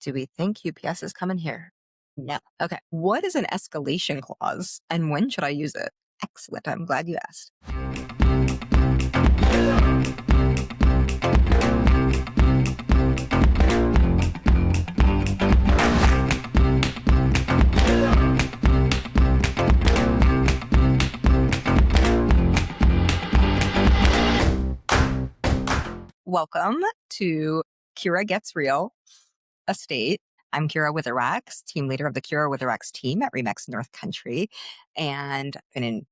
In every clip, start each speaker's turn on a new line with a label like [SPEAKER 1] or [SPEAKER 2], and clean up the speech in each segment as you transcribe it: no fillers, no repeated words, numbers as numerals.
[SPEAKER 1] Do we think UPS is coming here? No. Okay. What is an escalation clause and when should I use it? Excellent. I'm glad you asked. Welcome to Kira Gets Real Estate. I'm Kira Witherwax, team leader of the Kira Witherwax team at Remax North Country, and I've been in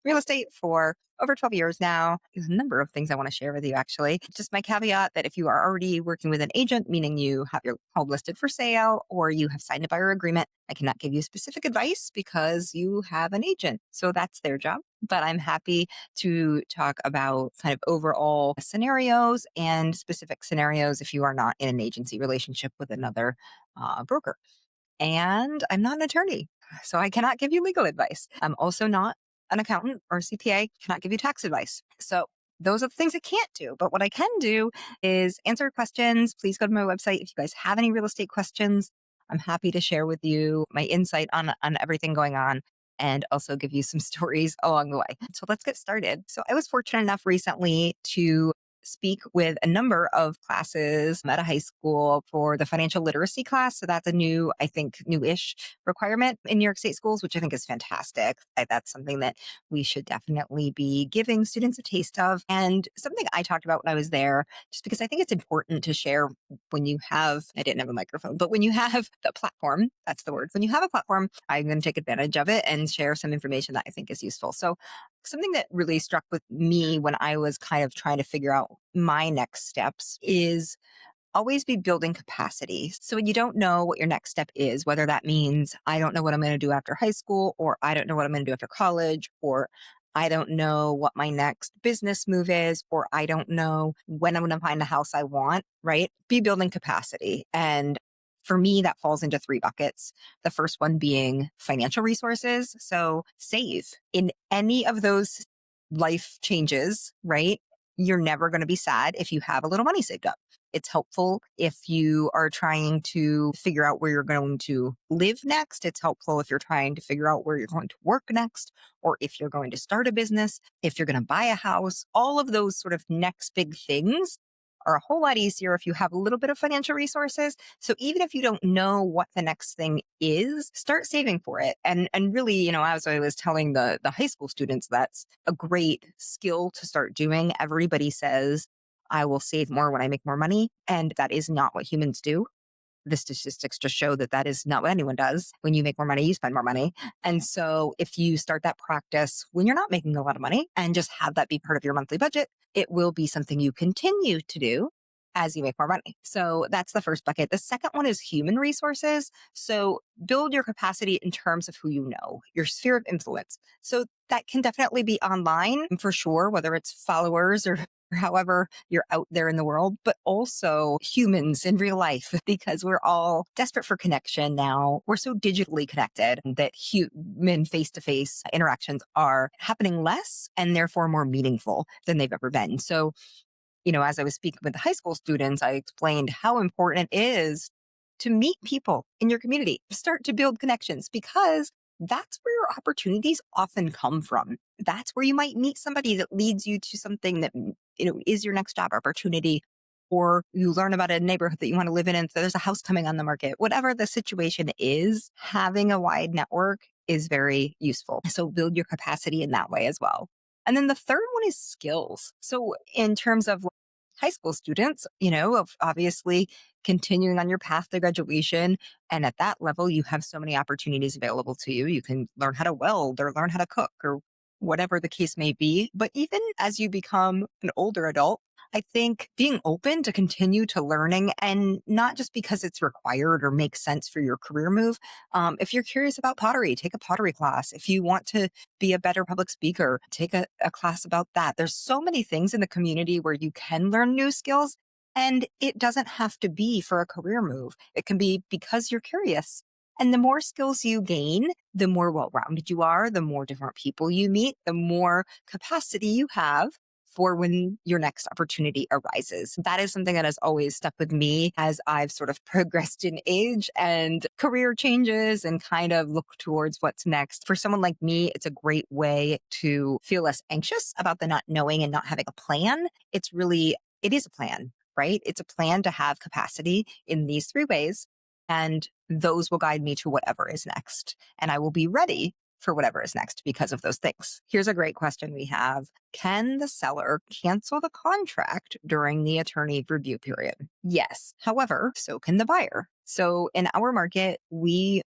[SPEAKER 1] real estate for over 12 years now. There's a number of things I want to share with you, actually. Just my caveat that if you are already working with an agent, meaning you have your home listed for sale or you have signed a buyer agreement, I cannot give you specific advice because you have an agent. So that's their job. But I'm happy to talk about kind of overall scenarios and specific scenarios if you are not in an agency relationship with another broker. And I'm not an attorney, so I cannot give you legal advice. I'm also not an accountant or CPA, cannot give you tax advice. So those are the things I can't do. But what I can do is answer questions. Please go to my website if you guys have any real estate questions. I'm happy to share with you my insight on everything going on and also give you some stories along the way. So let's get started. So I was fortunate enough recently to speak with a number of classes at a high school for the financial literacy class. So that's a new, I think, newish requirement in New York State schools, which I think is fantastic. That's something that we should definitely be giving students a taste of. And something I talked about when I was there, just because I think it's important to share when you have, I didn't have a microphone, but when you have the platform, that's the word. When you have a platform, I'm going to take advantage of it and share some information that I think is useful. So something that really struck with me when I was kind of trying to figure out my next steps is always be building capacity. So when you don't know what your next step is, whether that means I don't know what I'm going to do after high school, or I don't know what I'm going to do after college, or I don't know what my next business move is, or I don't know when I'm going to find the house I want, right? Be building capacity. And for me, that falls into three buckets. The first one being financial resources. So save in any of those life changes, right? You're never going to be sad if you have a little money saved up. It's helpful if you are trying to figure out where you're going to live next. It's helpful if you're trying to figure out where you're going to work next, or if you're going to start a business, if you're going to buy a house. All of those sort of next big things are a whole lot easier if you have a little bit of financial resources. So even if you don't know what the next thing is, start saving for it. And really, as I was telling the high school students, that's a great skill to start doing. Everybody says, I will save more when I make more money. And that is not what humans do. The statistics just show that that is not what anyone does. When you make more money, you spend more money. And so if you start that practice when you're not making a lot of money and just have that be part of your monthly budget, it will be something you continue to do as you make more money. So that's the first bucket. The second one is human resources. So build your capacity in terms of who you know, your sphere of influence. So that can definitely be online for sure, whether it's followers or however you're out there in the world, but also humans in real life, because we're all desperate for connection now. We're so digitally connected that human face-to-face interactions are happening less and therefore more meaningful than they've ever been. So, as I was speaking with the high school students, I explained how important it is to meet people in your community, start to build connections, because that's where your opportunities often come from. That's where you might meet somebody that leads you to something that, is your next job opportunity, or you learn about a neighborhood that you want to live in and so there's a house coming on the market. Whatever the situation is, having a wide network is very useful. So build your capacity in that way as well. And then the third one is skills. So in terms of high school students, of obviously continuing on your path to graduation. And at that level, you have so many opportunities available to you. You can learn how to weld or learn how to cook or whatever the case may be. But even as you become an older adult, I think being open to continue to learning, and not just because it's required or makes sense for your career move. If you're curious about pottery, take a pottery class. If you want to be a better public speaker, take a class about that. There's so many things in the community where you can learn new skills, and it doesn't have to be for a career move. It can be because you're curious. And the more skills you gain, the more well-rounded you are, the more different people you meet, the more capacity you have for when your next opportunity arises. That is something that has always stuck with me as I've sort of progressed in age and career changes and kind of look towards what's next. For someone like me, it's a great way to feel less anxious about the not knowing and not having a plan. It is a plan, right? It's a plan to have capacity in these three ways, and those will guide me to whatever is next. And I will be ready for whatever is next because of those things. Here's a great question we have. Can the seller cancel the contract during the attorney review period? Yes. However, so can the buyer. So in our market, we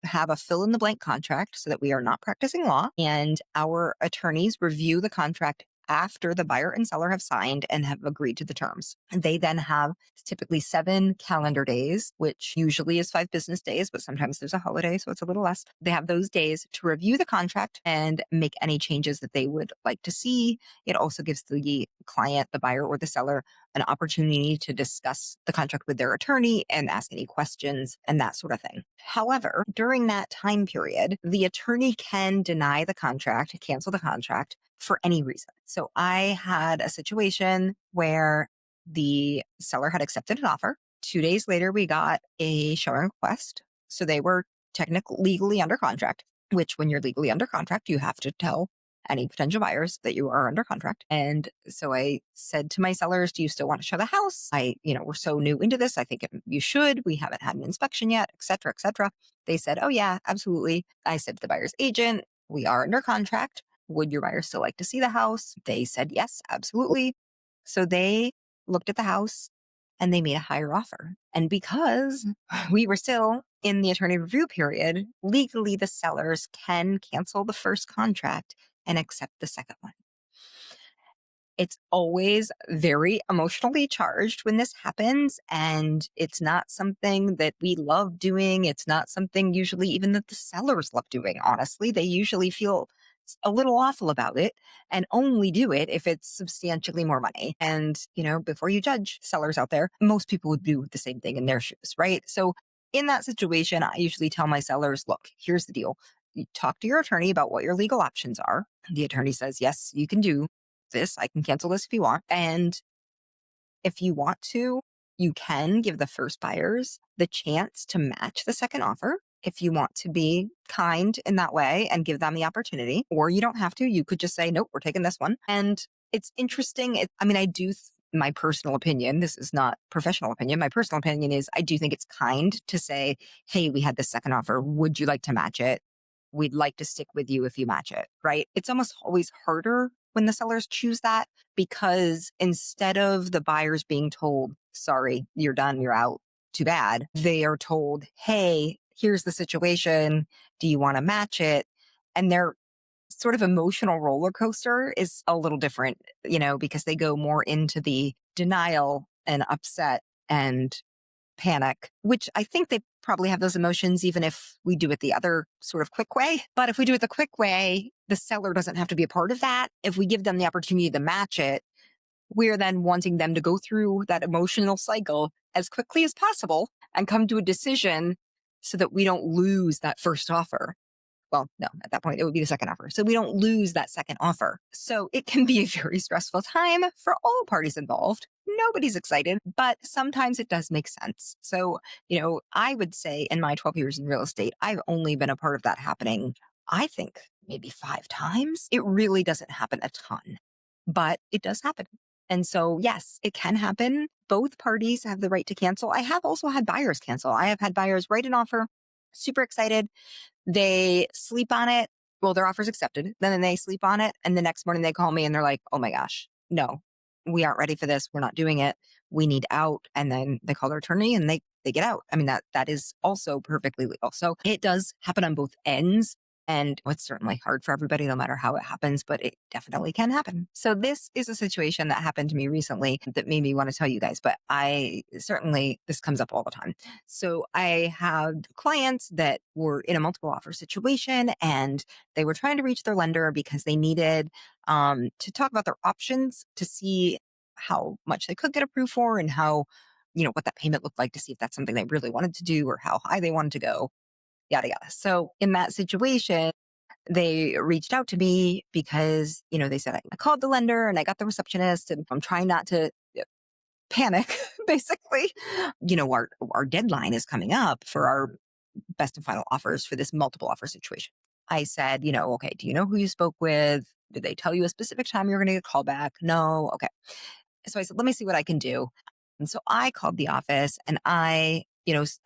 [SPEAKER 1] have a fill in the blank contract so that we are not practicing law, and our attorneys review the contract after the buyer and seller have signed and have agreed to the terms. And they then have typically 7 calendar days, which usually is 5 business days, but sometimes there's a holiday, so it's a little less. They have those days to review the contract and make any changes that they would like to see. It also gives the client, the buyer or the seller, an opportunity to discuss the contract with their attorney and ask any questions and that sort of thing. However, during that time period, the attorney can deny the contract, cancel the contract for any reason. So I had a situation where the seller had accepted an offer. 2 days later, we got a showing request. So they were technically legally under contract, which when you're legally under contract, you have to tell any potential buyers that you are under contract. And so I said to my sellers, do you still want to show the house? We're so new into this. I think you should. We haven't had an inspection yet, et cetera, et cetera. They said, oh yeah, absolutely. I said to the buyer's agent, we are under contract. Would your buyer still like to see the house? They said, yes, absolutely. So they looked at the house and they made a higher offer. And because we were still in the attorney review period, legally the sellers can cancel the first contract and accept the second one. It's always very emotionally charged when this happens, and it's not something that we love doing. It's not something usually even that the sellers love doing, honestly. They usually feel a little awful about it and only do it if it's substantially more money. And, before you judge sellers out there, most people would do the same thing in their shoes, right? So in that situation, I usually tell my sellers, look, here's the deal. You talk to your attorney about what your legal options are. The attorney says, yes, you can do this. I can cancel this if you want. And if you want to, you can give the first buyers the chance to match the second offer if you want to be kind in that way and give them the opportunity, or you don't have to. You could just say, nope, we're taking this one. And it's interesting. My personal opinion, this is not professional opinion. My personal opinion is I do think it's kind to say, hey, we had this second offer. Would you like to match it? We'd like to stick with you if you match it, right? It's almost always harder when the sellers choose that, because instead of the buyers being told, sorry, you're done, you're out, too bad, they are told, hey, here's the situation. Do you want to match it? And their sort of emotional roller coaster is a little different, because they go more into the denial and upset and panic, which I think they probably have those emotions even if we do it the other sort of quick way. But if we do it the quick way, the seller doesn't have to be a part of that. If we give them the opportunity to match it, we're then wanting them to go through that emotional cycle as quickly as possible and come to a decision so that we don't lose that first offer. Well, no, at that point, it would be the second offer. So we don't lose that second offer. So it can be a very stressful time for all parties involved. Nobody's excited, but sometimes it does make sense. So, I would say in my 12 years in real estate, I've only been a part of that happening, I think, maybe 5 times. It really doesn't happen a ton, but it does happen. And so, yes, it can happen. Both parties have the right to cancel. I have also had buyers cancel. I have had buyers write an offer, super excited. They sleep on it. Well, their offer's accepted. Then they sleep on it. And the next morning they call me and they're like, oh my gosh, no, we aren't ready for this. We're not doing it. We need out. And then they call their attorney and they get out. I mean, that is also perfectly legal. So it does happen on both ends. And it's certainly hard for everybody, no matter how it happens, but it definitely can happen. So this is a situation that happened to me recently that made me want to tell you guys, but this comes up all the time. So I had clients that were in a multiple offer situation and they were trying to reach their lender because they needed to talk about their options to see how much they could get approved for and how, what that payment looked like, to see if that's something they really wanted to do or how high they wanted to go, yada, yada. So in that situation, They reached out to me because, they said I called the lender and I got the receptionist and I'm trying not to panic, basically. Our deadline is coming up for our best and final offers for this multiple offer situation. I said, okay, do you know who you spoke with? Did they tell you a specific time you're going to get a call back? No. Okay. So I said, let me see what I can do. And so I called the office and I,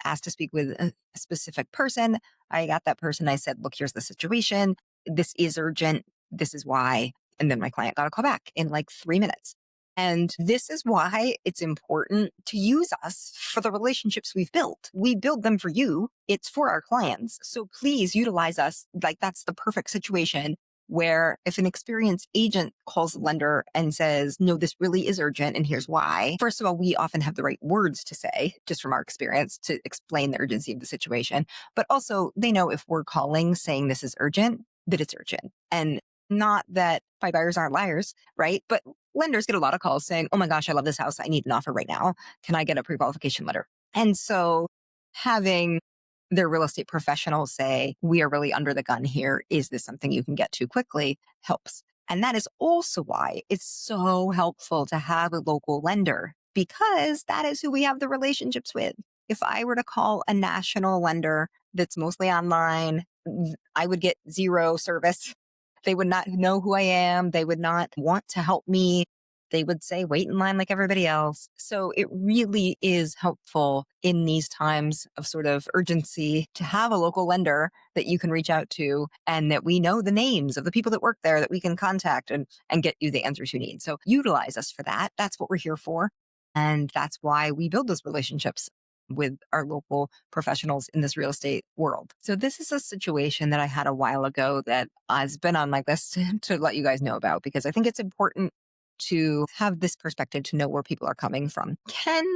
[SPEAKER 1] asked to speak with a specific person. I got that person. I said, look, here's the situation. This is urgent. This is why. And then my client got a call back in like 3 minutes. And this is why it's important to use us for the relationships we've built. We build them for you. It's for our clients. So please utilize us. Like that's the perfect situation where if an experienced agent calls the lender and says, no, this really is urgent and here's why. First of all, we often have the right words to say, just from our experience, to explain the urgency of the situation. But also they know if we're calling saying this is urgent, that it's urgent. And not that my buyers aren't liars, right? But lenders get a lot of calls saying, oh my gosh, I love this house. I need an offer right now. Can I get a pre-qualification letter? And so having their real estate professionals say, we are really under the gun here. Is this something you can get to quickly? Helps. And that is also why it's so helpful to have a local lender because that is who we have the relationships with. If I were to call a national lender that's mostly online, I would get zero service. They would not know who I am. They would not want to help me. They would say, wait in line like everybody else. So it really is helpful in these times of sort of urgency to have a local lender that you can reach out to and that we know the names of the people that work there that we can contact and get you the answers you need. So utilize us for that. That's what we're here for. And that's why we build those relationships with our local professionals in this real estate world. So this is a situation that I had a while ago that has been on my list to let you guys know about because I think it's important to have this perspective to know where people are coming from. Can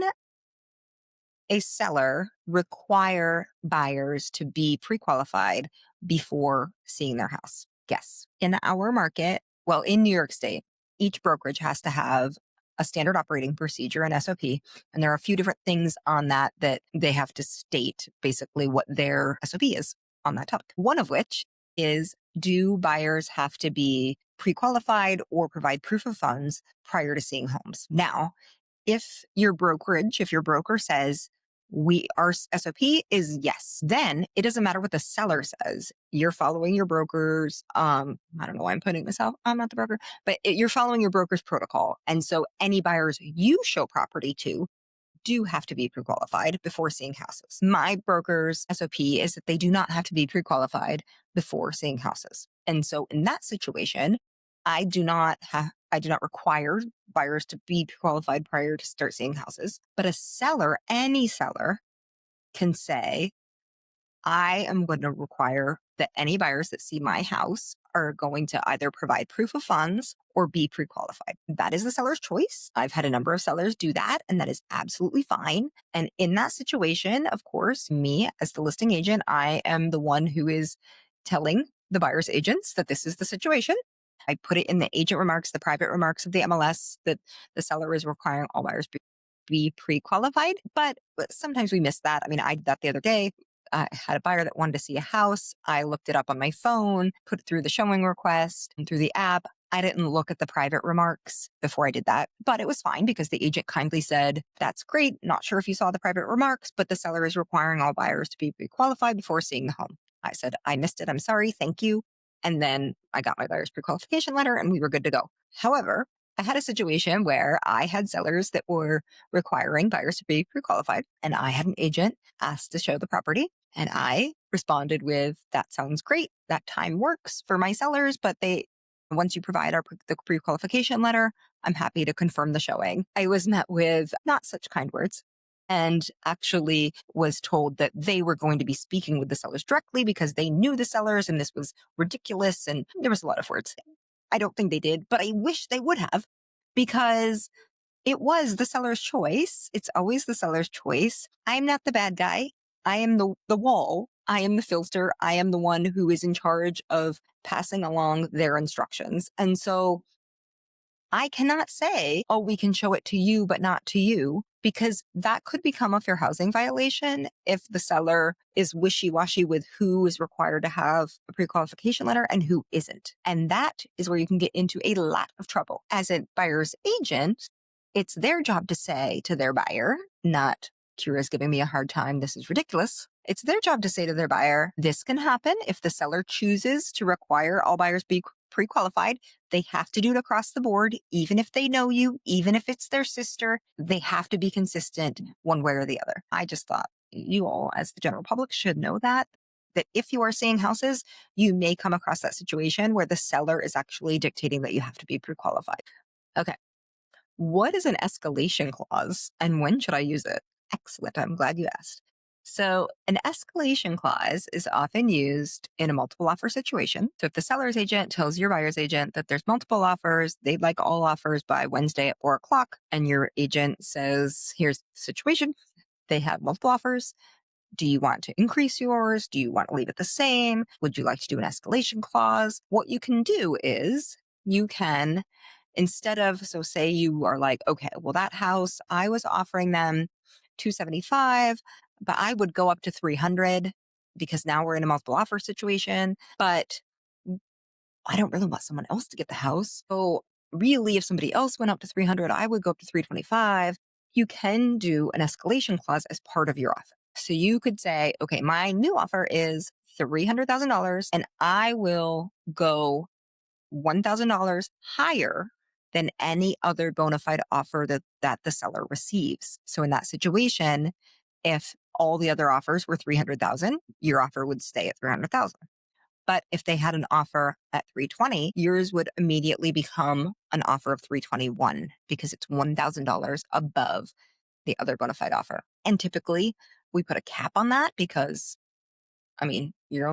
[SPEAKER 1] a seller require buyers to be pre-qualified before seeing their house? Yes. In our market, well, in New York State, each brokerage has to have a standard operating procedure, an SOP. And there are a few different things on that they have to state basically what their SOP is on that topic. One of which is, do buyers have to be pre-qualified or provide proof of funds prior to seeing homes? Now, if your broker says our SOP is yes, then it doesn't matter what the seller says. You're following your broker's, I don't know why I'm putting this out. I'm not the broker, but you're following your broker's protocol. And so any buyers you show property to do have to be pre-qualified before seeing houses. My broker's SOP is that they do not have to be pre-qualified before seeing houses. And so in that situation, I do not require buyers to be qualified prior to start seeing houses. But a seller, any seller, can say, I am going to require that any buyers that see my house are going to either provide proof of funds or be pre-qualified. That is the seller's choice. I've had a number of sellers do that, and that is absolutely fine. And in that situation, of course, me as the listing agent, I am the one who is telling the buyer's agents that this is the situation. I put it in the agent remarks, the private remarks of the MLS that the seller is requiring all buyers be pre-qualified. But sometimes we miss that. I mean, I did that the other day. I had a buyer that wanted to see a house. I looked it up on my phone, put it through the showing request and through the app. I didn't look at the private remarks before I did that, but it was fine because the agent kindly said, that's great. Not sure if you saw the private remarks, but the seller is requiring all buyers to be pre-qualified before seeing the home. I said, I missed it. I'm sorry. Thank you. And then I got my buyer's pre-qualification letter and we were good to go. However, I had a situation where I had sellers that were requiring buyers to be pre-qualified and I had an agent asked to show the property. And I responded with, that sounds great. That time works for my sellers, but once you provide the pre-qualification letter, I'm happy to confirm the showing. I was met with not such kind words and actually was told that they were going to be speaking with the sellers directly because they knew the sellers and this was ridiculous. And there was a lot of words. I don't think they did, but I wish they would have because it was the seller's choice. It's always the seller's choice. I'm not the bad guy. I am the wall. I am the filter. I am the one who is in charge of passing along their instructions. And so I cannot say, oh, we can show it to you, but not to you, because that could become a fair housing violation if the seller is wishy-washy with who is required to have a pre-qualification letter and who isn't. And that is where you can get into a lot of trouble. As a buyer's agent, it's their job to say to their buyer, not Kira's giving me a hard time, this is ridiculous. It's their job to say to their buyer, this can happen if the seller chooses to require all buyers be pre-qualified. They have to do it across the board, even if they know you, even if it's their sister. They have to be consistent one way or the other. I just thought you all, as the general public, should know that if you are seeing houses, you may come across that situation where the seller is actually dictating that you have to be pre-qualified. Okay. What is an escalation clause and when should I use it? Excellent. I'm glad you asked. So, an escalation clause is often used in a multiple offer situation. So, if the seller's agent tells your buyer's agent that there's multiple offers, they'd like all offers by Wednesday at 4 o'clock, and your agent says, here's the situation. They have multiple offers. Do you want to increase yours? Do you want to leave it the same? Would you like to do an escalation clause? What you can do is you can, instead of, so say you are like, okay, well, that house, I was offering them 275, but I would go up to 300 because now we're in a multiple offer situation, but I don't really want someone else to get the house. So really, if somebody else went up to 300, I would go up to 325. You can do an escalation clause as part of your offer. So you could say, okay, my new offer is $300,000 and I will go $1,000 higher than any other bona fide offer that the seller receives. So in that situation, if all the other offers were 300,000, your offer would stay at 300,000. But if they had an offer at 320, yours would immediately become an offer of 321 because it's $1,000 above the other bona fide offer. And typically we put a cap on that because, I mean, you're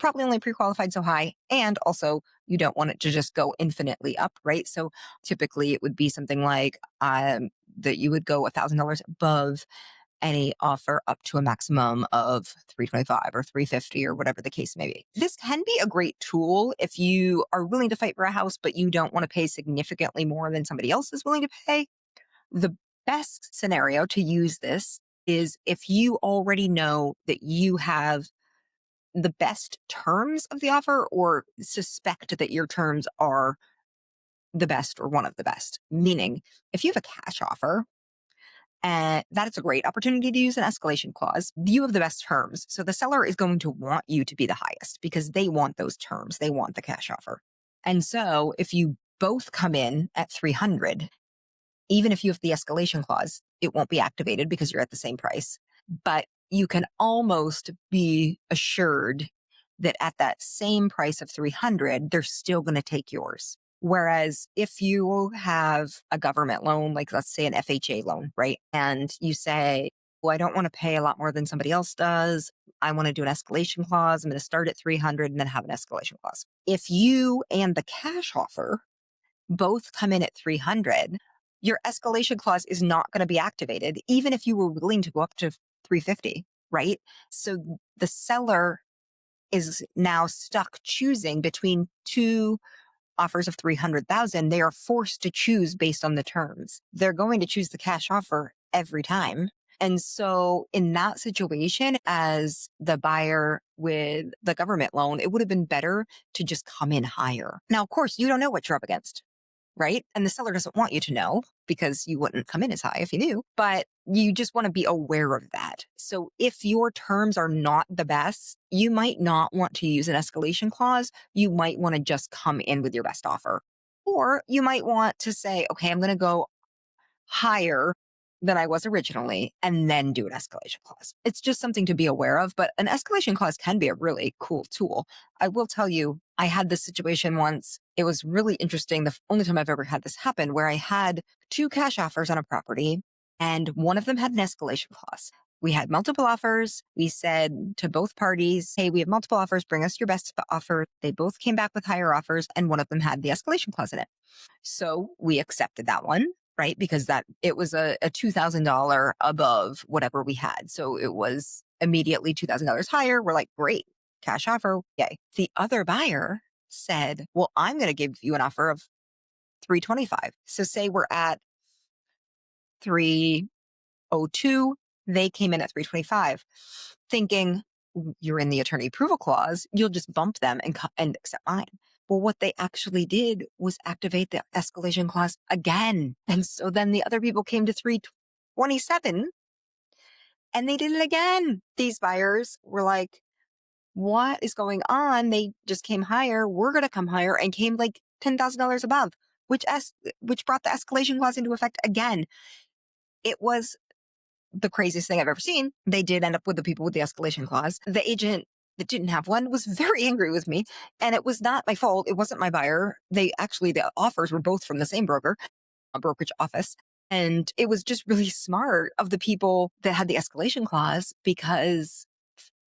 [SPEAKER 1] probably only pre-qualified so high. And also you don't want it to just go infinitely up, right? So typically it would be something like that you would go $1,000 above any offer up to a maximum of 325 or 350 or whatever the case may be. This can be a great tool if you are willing to fight for a house, but you don't want to pay significantly more than somebody else is willing to pay. The best scenario to use this is if you already know that you have the best terms of the offer or suspect that your terms are the best or one of the best. Meaning, if you have a cash offer, and that is a great opportunity to use an escalation clause. You have the best terms. So the seller is going to want you to be the highest because they want those terms. They want the cash offer. And so if you both come in at 300, even if you have the escalation clause, it won't be activated because you're at the same price. But you can almost be assured that at that same price of 300, they're still going to take yours. Whereas if you have a government loan, like let's say an FHA loan, right? And you say, well, I don't want to pay a lot more than somebody else does. I want to do an escalation clause. I'm going to start at 300 and then have an escalation clause. If you and the cash offer both come in at 300, your escalation clause is not going to be activated, even if you were willing to go up to 350, right? So the seller is now stuck choosing between two offers of 300,000. They are forced to choose based on the terms. They're going to choose the cash offer every time. And so in that situation, as the buyer with the government loan, it would have been better to just come in higher. Now, of course, you don't know what you're up against, right? And the seller doesn't want you to know because you wouldn't come in as high if you knew, but you just want to be aware of that. So if your terms are not the best, you might not want to use an escalation clause. You might want to just come in with your best offer. Or you might want to say, okay, I'm going to go higher than I was originally and then do an escalation clause. It's just something to be aware of, but an escalation clause can be a really cool tool. I will tell you, I had this situation once. It was really interesting. The only time I've ever had this happen where I had two cash offers on a property and one of them had an escalation clause. We had multiple offers. We said to both parties, hey, we have multiple offers. Bring us your best offer. They both came back with higher offers and one of them had the escalation clause in it. So we accepted that one, right? Because it was a $2,000 above whatever we had. So it was immediately $2,000 higher. We're like, great, cash offer. Yay. The other buyer said, well, I'm going to give you an offer of 325. So say we're at '02, they came in at 325, thinking you're in the attorney approval clause, you'll just bump them and accept mine. Well, what they actually did was activate the escalation clause again. And so then the other people came to 327 and they did it again. These buyers were like, what is going on? They just came higher. We're going to come higher, and came like $10,000 above, which brought the escalation clause into effect again. It was the craziest thing I've ever seen. They did end up with the people with the escalation clause. The agent that didn't have one was very angry with me, and it was not my fault. It wasn't my buyer. The offers were both from the same broker, a brokerage office. And it was just really smart of the people that had the escalation clause, because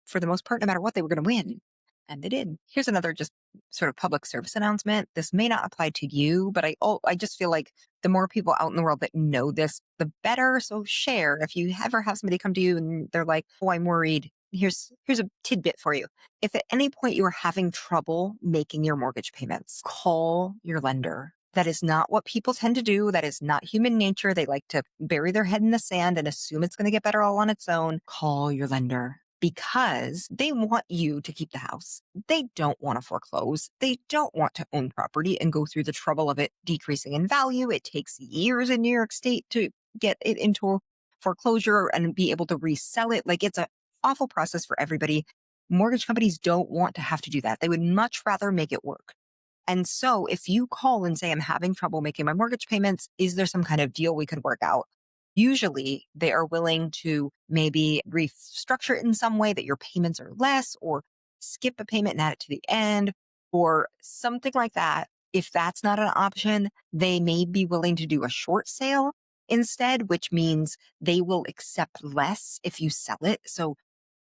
[SPEAKER 1] for the most part, no matter what, they were going to win. And they did. Here's another just sort of public service announcement. This may not apply to you, but I just feel like the more people out in the world that know this, the better. So share. If you ever have somebody come to you and they're like, oh, I'm worried, here's a tidbit for you. If at any point you are having trouble making your mortgage payments, call your lender. That is not what people tend to do. That is not human nature. They like to bury their head in the sand and assume it's going to get better all on its own. Call your lender, because they want you to keep the house. They don't want to foreclose. They don't want to own property and go through the trouble of it decreasing in value. It takes years in New York State to get it into foreclosure and be able to resell it. Like, it's an awful process for everybody. Mortgage companies don't want to have to do that. They would much rather make it work. And so if you call and say, I'm having trouble making my mortgage payments, is there some kind of deal we could work out? Usually they are willing to maybe restructure it in some way that your payments are less, or skip a payment and add it to the end, or something like that. If that's not an option, they may be willing to do a short sale instead, which means they will accept less if you sell it. So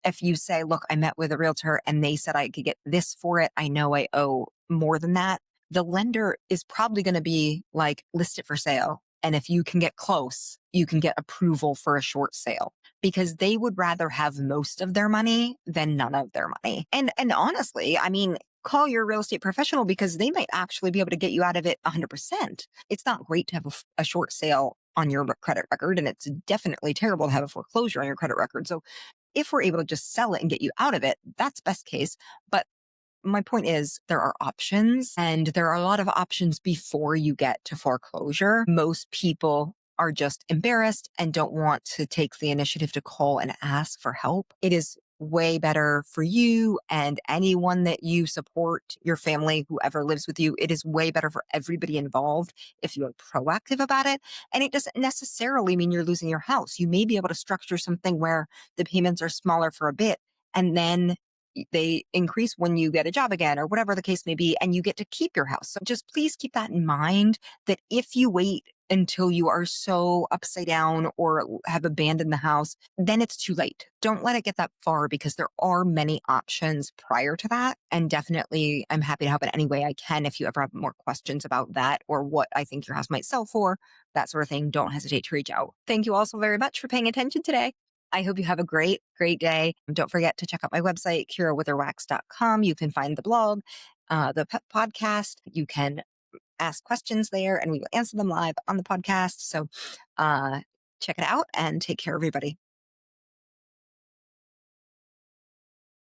[SPEAKER 1] if you say, look, I met with a realtor and they said I could get this for it, I know I owe more than that, the lender is probably going to be like, list it for sale. And if you can get close, you can get approval for a short sale, because they would rather have most of their money than none of their money. And honestly, I mean, call your real estate professional, because they might actually be able to get you out of it 100%. It's not great to have a short sale on your credit record, and it's definitely terrible to have a foreclosure on your credit record. So if we're able to just sell it and get you out of it, that's best case. But my point is, there are options, and there are a lot of options before you get to foreclosure. Most people are just embarrassed and don't want to take the initiative to call and ask for help. It is way better for you and anyone that you support, your family, whoever lives with you. It is way better for everybody involved if you are proactive about it. And it doesn't necessarily mean you're losing your house. You may be able to structure something where the payments are smaller for a bit, and then they increase when you get a job again, or whatever the case may be, and you get to keep your house. So just please keep that in mind, that if you wait until you are so upside down or have abandoned the house, then it's too late. Don't let it get that far, because there are many options prior to that. And definitely, I'm happy to help in any way I can. If you ever have more questions about that, or what I think your house might sell for, that sort of thing, don't hesitate to reach out. Thank you all so very much for paying attention today. I hope you have a great, great day. Don't forget to check out my website, KiraWitherwax.com. You can find the blog, the podcast. You can ask questions there, and we will answer them live on the podcast. So check it out, and take care, everybody.